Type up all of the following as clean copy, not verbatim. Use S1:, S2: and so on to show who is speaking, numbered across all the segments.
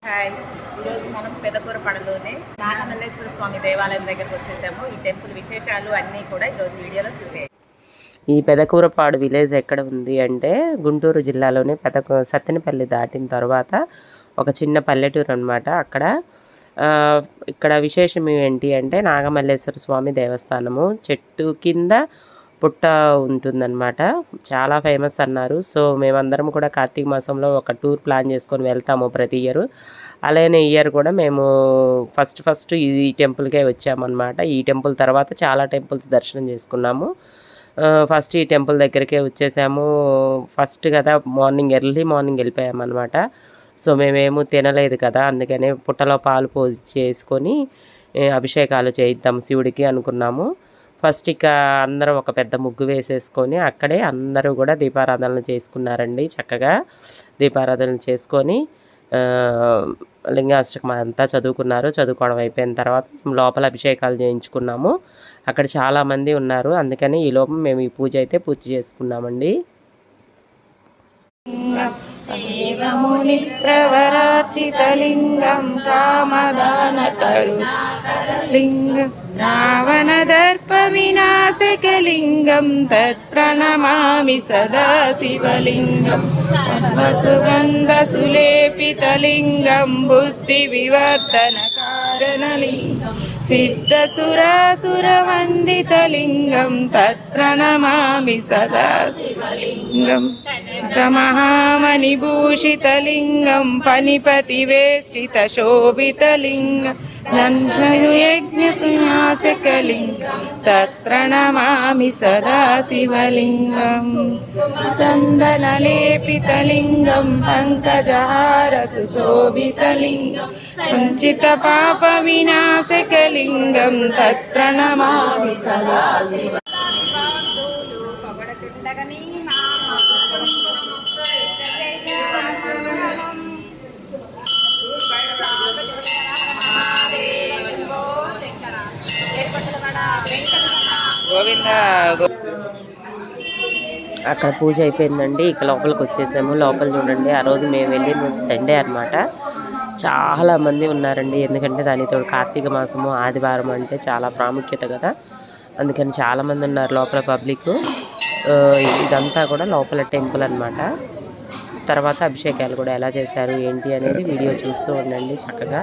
S1: Hi, ఈరోజు మనం పెదకూరపాడులోనే నాగమల్లేశ్వర స్వామి దేవాలయం దగ్గరకు వచ్చేసాము. ఈ టెంపుల్ విశేషాలు అన్నీ కూడా ఈరోజు వీడియోలో చూసేయాలి.
S2: ఈ పెదకూరపాడు విలేజ్ ఎక్కడ ఉంది అంటే గుంటూరు జిల్లాలోనే సత్తెనపల్లి దాటిన తర్వాత ఒక చిన్న పల్లెటూరు అనమాట. ఇక్కడ విశేషం ఏంటి అంటే నాగమల్లేశ్వర స్వామి దేవస్థానము చెట్టు కింద పుట్ట ఉంటుందన్నమాట. చాలా ఫేమస్ అన్నారు. సో మేమందరం కూడా కార్తీక మాసంలో ఒక టూర్ ప్లాన్ చేసుకొని వెళ్తాము ప్రతి ఇయర్. అలానే ఇయర్ కూడా మేము ఫస్ట్ ఈ టెంపుల్కే వచ్చామన్నమాట. ఈ టెంపుల్ తర్వాత చాలా టెంపుల్స్ దర్శనం చేసుకున్నాము. ఫస్ట్ ఈ టెంపుల్ దగ్గరికే వచ్చేసాము. ఫస్ట్ కదా ఎర్లీ మార్నింగ్ వెళ్ళిపోయామన్నమాట. సో మేమేమో తినలేదు కదా, అందుకనే పుట్టలో పాలు పోసి చేసుకొని అభిషేకాలు చేయిద్దాం శివుడికి అనుకున్నాము. ఫస్ట్ ఇక అందరం ఒక పెద్ద ముగ్గు వేసేసుకొని అక్కడే అందరూ కూడా దీపారాధనలు చేసుకున్నారండి. చక్కగా దీపారాధనలు చేసుకొని లింగాష్టకం అంతా చదువుకోవడం అయిపోయిన తర్వాత మేము లోపల అభిషేకాలు చేయించుకున్నాము. అక్కడ చాలామంది ఉన్నారు, అందుకని ఈ లోపం మేము ఈ పూజ చేసుకున్నామండి.
S3: ప్రవరాచితలింగం కామదానకరులింగం రావణదర్ప వినాశకలింగం తత్ప్రణమామి సదా శివలింగం సుగంధసులేపితలింగం బుద్ధి వివర్ధన కారణలింగం సిద్ధసురాసురవందితలింగం తత్ప్రణమామి సదా శివలింగం మహామణిభూషితలింగం ఫణిపతివేష్టిత శోభితలింగం యజ్ఞసున్యాసకలింగం తత్ప్రణమామి సదా శివలింగం చందనలేపితలింగం పంకజహార సుశోభితలింగం సంచిత పాప వినాశకలింగం తత్ప్రణమామి సదా శివ.
S2: అక్కడ పూజ అయిపోయిందండి. ఇక లోపలికి వచ్చేసాము. లోపల చూడండి, ఆ రోజు మేము వెళ్ళిన సండే అనమాట. చాలా మంది ఉన్నారండి. ఎందుకంటే దానితో కార్తీక మాసము ఆదివారం అంటే చాలా ప్రాముఖ్యత కదా, అందుకని చాలామంది ఉన్నారు లోపల పబ్లిక్. ఇదంతా కూడా లోపల టెంపుల్ అనమాట. తర్వాత అభిషేకాలు కూడా ఎలా చేశారు ఏంటి అనేది వీడియో చూస్తూ ఉండండి చక్కగా.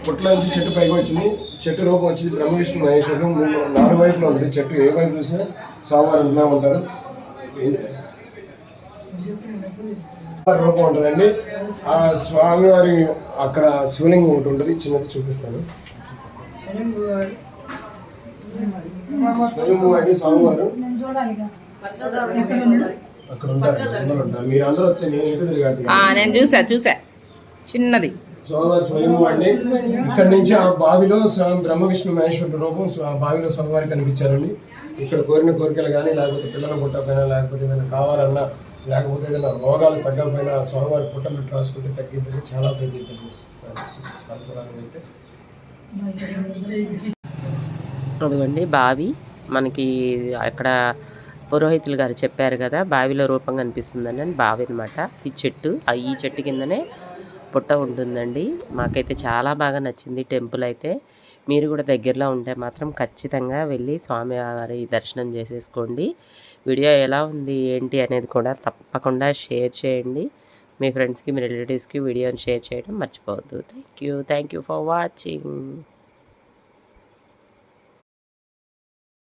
S4: పుట్ల నుంచి చెట్టు పైకి వచ్చింది. చెట్టు రూపం వచ్చింది బ్రహ్మ విష్ణు మహేశ్వరం. 4 వైపులో ఉంటుంది చెట్టు. ఏ వైపు చూసినా స్వామివారు ఉంటున్నా ఉంటారు. రూపం ఉంటుందండి. ఆ స్వామివారి అక్కడ శివలింగం ఒకటి ఉంటుంది, చిన్నది చూపిస్తాను. స్వయంభూ స్వామివారు అక్కడ ఉంటారు. మీరు అందరూ వస్తే
S1: నేను చూసా చిన్నది
S4: స్వామివారి స్వయంభూ అండి. ఇక్కడ నుంచి ఆ బావిలో బ్రహ్మ విష్ణు మహేశ్వరుడు రూపం బావిలో స్వామివారి కనిపించారండి. ఇక్కడ కోరిన కోరికలు కానీ, లేకపోతే పిల్లల పుట్టకపోయినా, లేకపోతే ఏదైనా కావాలన్నా, లేకపోతే ఏదైనా రోగాలు తగ్గకపోయినా స్వామివారి పుట్టలు రాసుకుంటే తగ్గిందని చాలా ప్రతీతి.
S2: అదిగోండి బావి మనకి అక్కడ పురోహితులు గారు చెప్పారు కదా, బావిలో రూపం కనిపిస్తుందని. బావి అనమాట ఈ చెట్టు. ఈ చెట్టు కిందనే పుట్ట ఉంటుందండి. మాకైతే చాలా బాగా నచ్చింది టెంపుల్ అయితే. మీరు కూడా దగ్గరలో ఉంటే మాత్రం ఖచ్చితంగా వెళ్ళి స్వామివారి దర్శనం చేసేసుకోండి. వీడియో ఎలా ఉంది ఏంటి అనేది కూడా తప్పకుండా షేర్ చేయండి. మీ ఫ్రెండ్స్కి, మీ రిలేటివ్స్కి వీడియోని షేర్ చేయడం మర్చిపోవద్దు. Thank you for watching.